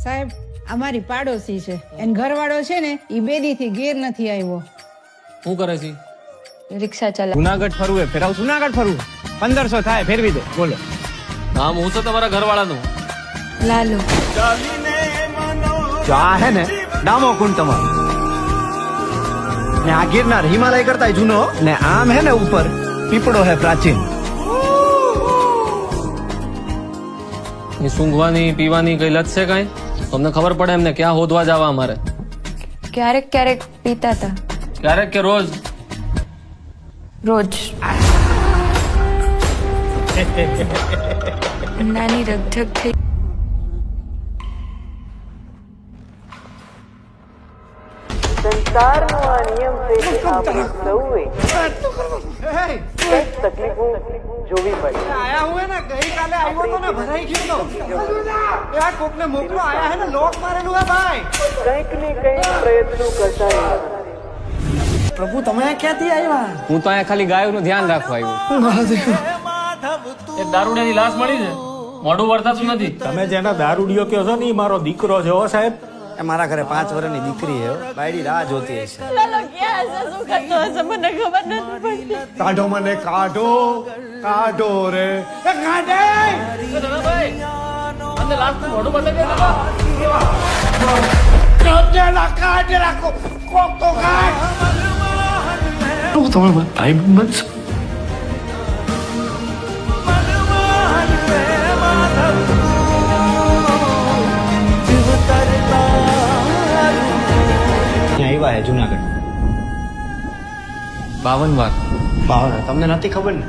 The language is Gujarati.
સાહેબ અમારી પાડોશી છે એન ઘરવાળો છે ને ઈ બેદીથી ઘેર નથી આવ્યો. શું કરે છે? રિક્ષા ચલાવે. જુનાગઢ ફરવું ફેરાવ. જુનાગઢ ફરવું 1500 થાય, ફેરવી દે. બોલો. નામ હું છે તમારા ઘરવાળાનું? લાલુ. જો આ હે ને ડામો કુંડ તમારો, ને આ ગિરનાર હિમાલય કરતા જૂનો, ને આમ હે ને ઉપર પીપળો હે પ્રાચીન. સૂંઘવાની પીવાની કઈ લત છે કઈ? તમને ખબર પડે એમને ક્યાં હોદવા જવા અમારે? ક્યારેક ક્યારેક પીતા હતા. ક્યારેક કે રોજ? રોજ. નાની રગઝગ થઈ. સંસારનો આ નિયમ છે કે આપણે સૌએ કંઈક તકલીફો જોવી પડે. આયા હું હે ને ગઈકાલે આવ્યો તો ને ભરાઈ ગયો તો. આ કોકને મોકલો, આયા હે ને લોક મારેલું હે ભાઈ. કંઈક ને કંઈક પ્રયત્નો કરતા રહેવાના. પ્રભુ તમે ક્યાંથી આવ્યા? હું તો અહીંયા ખાલી ગાયોનું ધ્યાન રાખવા આવ્યો. એક દારૂડિયાની લાશ મળી છે, મોઢું વળતાતું નથી. તમે જેના દારૂડિયો કહો છો ને ઈ મારો દીકરો છે. હો સાહેબ, એ મારા ઘરે 5 વર્ષની દીકરી હે, બાયડી રાહ જોતી હશે. કાઢો મને, કાઢો કાઢો રે, એ કાઢે. અને લાશ મોઢું બતાવી દે. કાઢેલા કાઢેલા કોક તો કાઢ. તમે ભાઈ બનશો. આવ્યા હે જુનાગઢ 52 વાર. ભાવના તમને નથી ખબર ને?